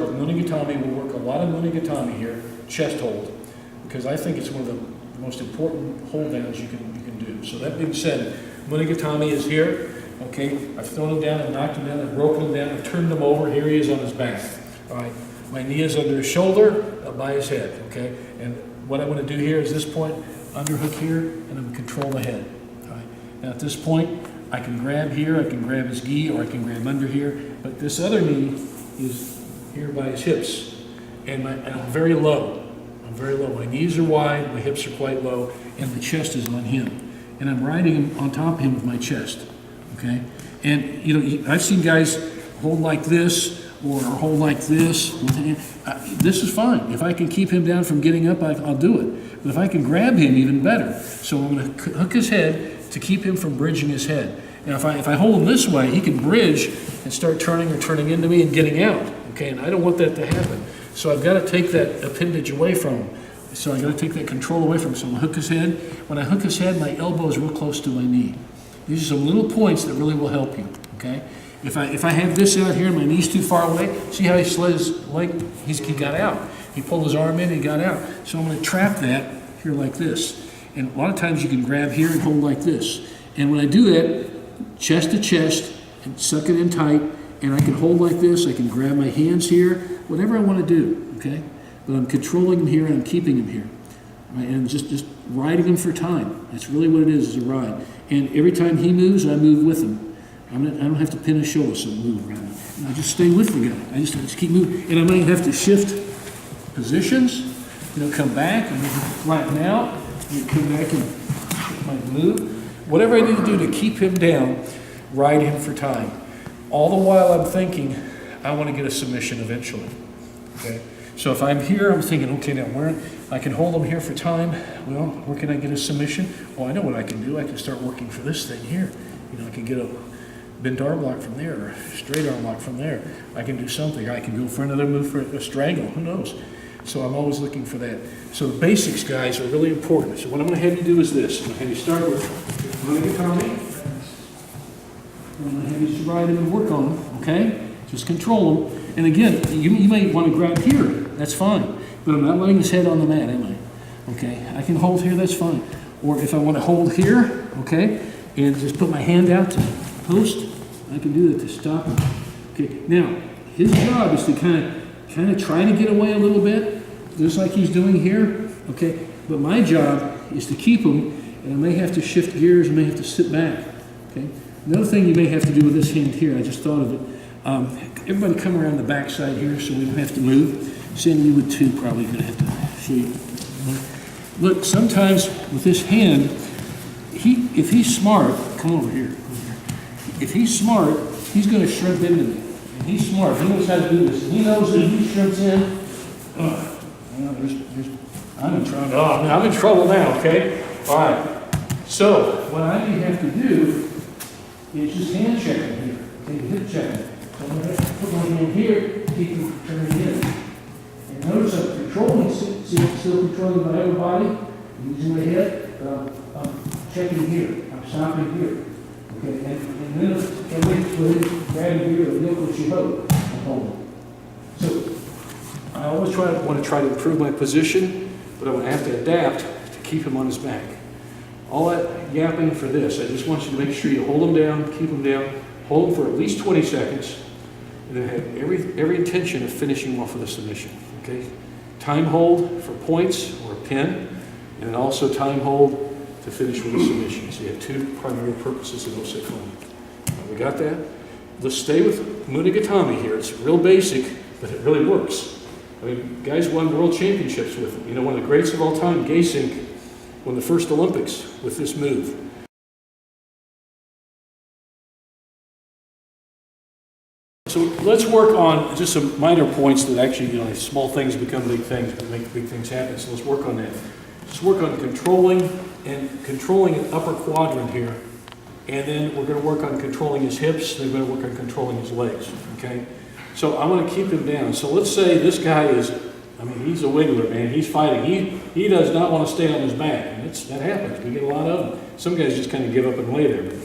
With Mune Gatame, we'll work a lot of Mune Gatame here, chest hold, because I think it's one of the most important hold downs you can do. So that being said, Mune Gatame is here. Okay, I've thrown him down and knocked him down and broken him down and turned him over. Here he is on his back. All right, my knee is under his shoulder, by his head. Okay, and what I want to do here is this point, underhook here, and I'm going to control the head. All right, now at this point, I can grab here, I can grab his gi, or I can grab under here, but this other knee is here by his hips, and I'm very low. I'm very low. My knees are wide, my hips are quite low, and the chest is on him. And I'm riding him on top of him with my chest. Okay? And, you know, I've seen guys hold like this or hold like this. This is fine. If I can keep him down from getting up, I'll do it. But if I can grab him, even better. So I'm going to hook his head to keep him from bridging his head. Now, if I hold him this way, he can bridge and start turning or turning into me and getting out. Okay? And I don't want that to happen. So I've got to take that appendage away from him. So I've got to take that control away from him. So I'm going to hook his head. When I hook his head, my elbow is real close to my knee. These are some little points that really will help you, okay? If I have this out here and my knee's too far away, see how he slid his leg, he got out. He pulled his arm in and he got out. So I'm going to trap that here like this. And a lot of times you can grab here and hold like this. And when I do that, chest to chest, and suck it in tight, and I can hold like this, I can grab my hands here, whatever I want to do, okay? But I'm controlling him here and I'm keeping him here. Right? And just riding him for time. That's really what it is a ride. And every time he moves, I move with him. I don't have to pin his shoulder, so move around him. And I just stay with the guy. I just keep moving. And I might have to shift positions, you know, come back and flatten out, and come back and might move. Whatever I need to do to keep him down, ride him for time. All the while I'm thinking, I want to get a submission eventually. Okay? So if I'm here, I'm thinking, okay, now I can hold him here for time. Well, where can I get a submission? Well, I know what I can do. I can start working for this thing here. You know, I can get a bent arm lock from there, or a straight arm lock from there. I can do something. I can go for another move for a strangle. Who knows? So I'm always looking for that. So the basics, guys, are really important. So what I'm going to have you do is this. I'm going to have you start with Mune Gatame. I'm going to have you ride him and work on him, okay? Just control him. And again, you may want to grab here. That's fine. But I'm not letting his head on the mat, am I? Okay, I can hold here, that's fine. Or if I want to hold here, okay, and just put my hand out to post, I can do that to stop him. Okay, now, his job is to kind of try to get away a little bit, just like he's doing here, okay? But my job is to keep him, and I may have to shift gears, I may have to sit back, okay? Another thing you may have to do with this hand here, I just thought of it. Everybody come around the back side here so we don't have to move. Sandy, you would too, probably going to have to show you. Look, sometimes with this hand, if he's smart, come over here. If he's smart, he's going to shrimp into me. And he's smart. He knows how to do this. And he knows that if he shrimps in, I'm in trouble now, okay? All right. So what I have to do is just hand check him here. Okay, hip check him. So I'm going to put my hand here, keep him turning in. And notice I'm controlling, see I'm still controlling my upper body, I'm using my head, I'm checking here, I'm stopping here. Okay, and then I wait grabbing here with Yoko Shiho, I'm holding. So I always want to try to improve my position, but I'm going to have to adapt to keep him on his back. All that yapping for this, I just want you to make sure you hold him down, keep him down, hold him for at least 20 seconds, and then have every intention of finishing him off with a submission. Okay? Time hold for points or a pin, and then also time hold to finish with a submission. So you have two primary purposes of those we got that? Let's stay with Mune Gatame here. It's real basic, but it really works. I mean, guys won world championships with it. You know, one of the greats of all time, Gaysink, won the first Olympics with this move. So let's work on just some minor points that actually, you know, small things become big things, but make big things happen. So let's work on that. Let's work on controlling an upper quadrant here. And then we're going to work on controlling his hips. Then we're going to work on controlling his legs, okay? So I want to keep him down. So let's say this guy is, I mean, he's a wiggler, man. He's fighting. He does not want to stay on his back. And that happens. We get a lot of them. Some guys just kind of give up and lay there. But,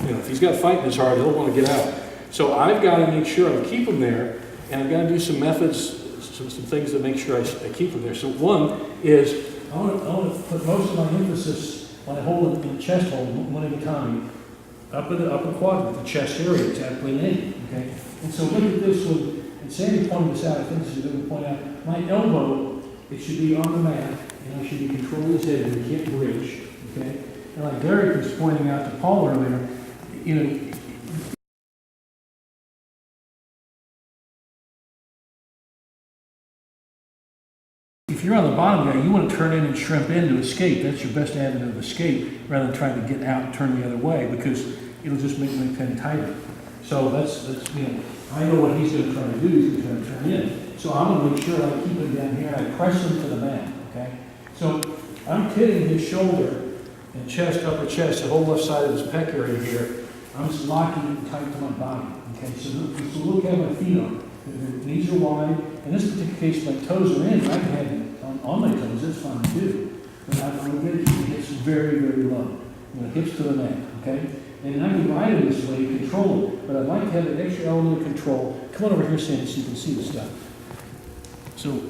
you know, if he's got fight in his heart, he'll want to get out. So I've got to make sure I keep him there, and I've got to do some methods, some things to make sure I keep them there. So one is, I want to put most of my emphasis when I hold it in the chest hold, Mune Gatame, up in the upper quadrant, the chest area, exactly in, okay? And so look at this one, and Sandy pointed this out, I think this is a good point out. My elbow, it should be on the mat, and I should be controlling his head, and we can't bridge, okay? And like Derek was pointing out to Paul earlier, you know, if you're on the bottom there, you want to turn in and shrimp in to escape. That's your best avenue of escape, rather than trying to get out and turn the other way, because it'll just make my pen tighter. So that's you know, I know what he's going to try to do. He's going to turn in. So I'm going to make sure I keep him down here and I press him to the mat. Okay. So I'm hitting his shoulder and chest, upper chest, the whole left side of his pec area here. I'm just locking it tight to my body. Okay. So look how my feet are. The knees are wide. In this particular case, my toes are in. I can have it on my toes. That's fine too. But I'm going to get the hips very, very low. Hips to the mat. Okay. And I can ride it this way, control it. But I'd like to have an extra element of control. Come on over here, Sandy, so you can see the stuff. So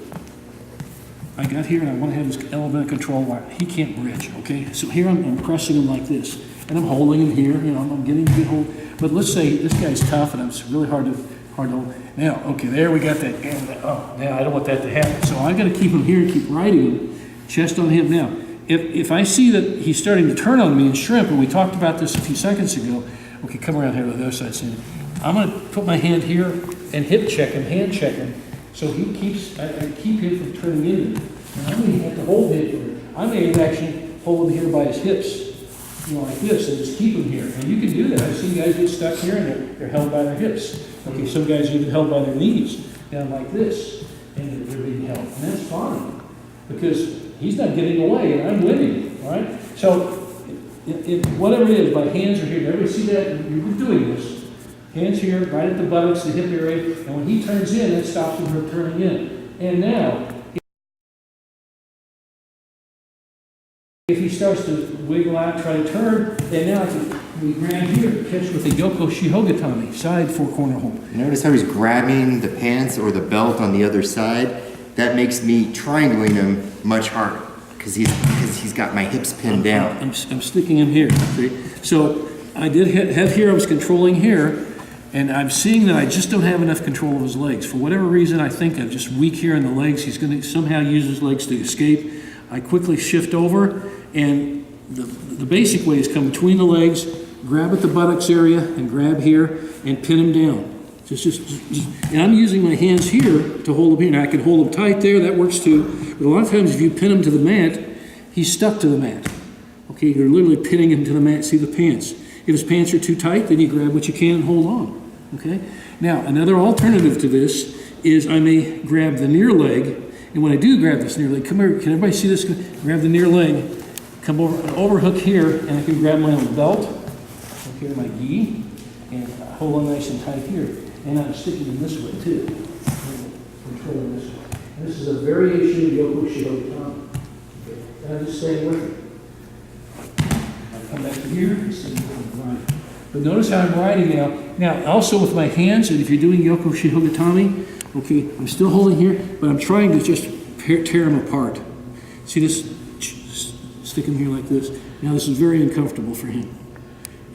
I got here and I want to have this element of control while he can't bridge, okay? So here I'm pressing him like this. And I'm holding him here, you know, I'm getting a good hold. But let's say this guy's tough and it's really hard to hold. Now, okay, there we got that. Oh, now I don't want that to happen. So I've got to keep him here and keep riding him, chest on him. Now, if I see that he's starting to turn on me and shrimp, and we talked about this a few seconds ago, okay, come around here to the other side, Sandy. I'm going to put my hand here and hip check him, hand check him, so he keeps, I keep him from turning in. And I may have to hold him here. I may actually hold him here by his hips, you know, like this, and just keep him here. And you can do that. I've seen guys get stuck here and they're held by their hips. Okay, some guys are even held by their knees, down like this, and they're being held. And that's fine, because he's not getting away, and I'm winning, all right? So, whatever it is, my hands are here. Everybody see that? You're doing this. Hands here, right at the buttocks, the hip area, and when he turns in, that stops him from turning in. And now, if he starts to wiggle out, try to turn, then now we grab here, catch with the Yoko Shiho Gatame, side four-corner hold. Notice how he's grabbing the pants or the belt on the other side? That makes me triangling him much harder because he's got my hips pinned down. I'm sticking him here. See? So I did have here, I was controlling here, and I'm seeing that I just don't have enough control of his legs. For whatever reason, I think I'm just weak here in the legs. He's going to somehow use his legs to escape. I quickly shift over, and the basic way is come between the legs, grab at the buttocks area, and grab here, and pin him down. And I'm using my hands here to hold him here. Now I can hold him tight there, that works too. But a lot of times if you pin him to the mat, he's stuck to the mat. Okay, you're literally pinning him to the mat. See the pants. If his pants are too tight, then you grab what you can and hold on. Okay? Now, another alternative to this is I may grab the near leg, and when I do grab this near leg, come here, can everybody see this? Grab the near leg, come over, overhook here, and I can grab my own belt, okay, my gi, and hold on nice and tight here. And I'm sticking them this way too. Controlling this way. And this is a variation of Yoko Shiho Gatame. Okay. And I'm just staying with it. I come back to here and see riding. But notice how I'm riding now. Now, also with my hands, and if you're doing Yoko Shiho Gatame, okay, I'm still holding here, but I'm trying to just tear them apart. See this? Stick him here like this. Now this is very uncomfortable for him.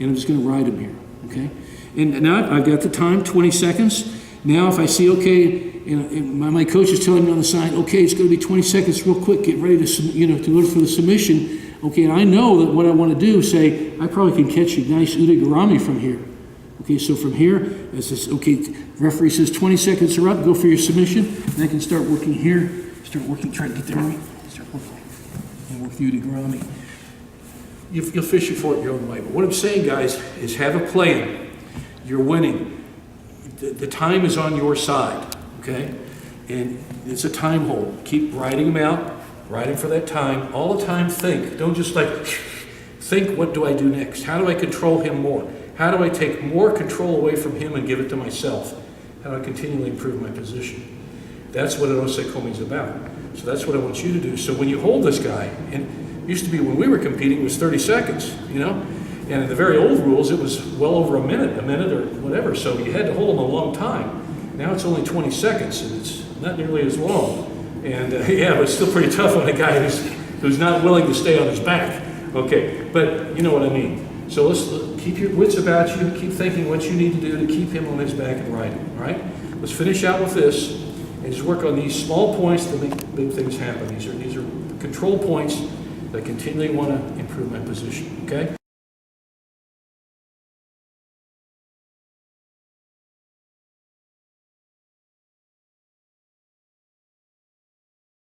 And I'm just going to ride him here, okay? And now I've got the time, 20 seconds. Now if I see, okay, and my coach is telling me on the side, okay, it's going to be 20 seconds real quick, get ready to go for the submission. Okay, and I know that what I want to do, say, I probably can catch a nice ude from here. Okay, so from here, as this, okay, referee says 20 seconds are up, go for your submission. And I can start working here, try to get there, right? Start working, and work the ude You'll fish it for it your own way. But what I'm saying, guys, is have a plan. You're winning. The time is on your side, okay? And it's a time hold. Keep riding them out, riding for that time. All the time think. Don't just like, think, what do I do next? How do I control him more? How do I take more control away from him and give it to myself? How do I continually improve my position? That's what an osekomi is about. So that's what I want you to do. So when you hold this guy, and it used to be when we were competing, it was 30 seconds, you know? And in the very old rules, it was well over a minute or whatever. So you had to hold them a long time. Now it's only 20 seconds, and it's not nearly as long. And yeah, but it's still pretty tough on a guy who's not willing to stay on his back. Okay, but you know what I mean. So let's keep your wits about you, keep thinking what you need to do to keep him on his back and ride him, all right? Let's finish out with this and just work on these small points to make big things happen. These are control points that continually want to improve my position, okay?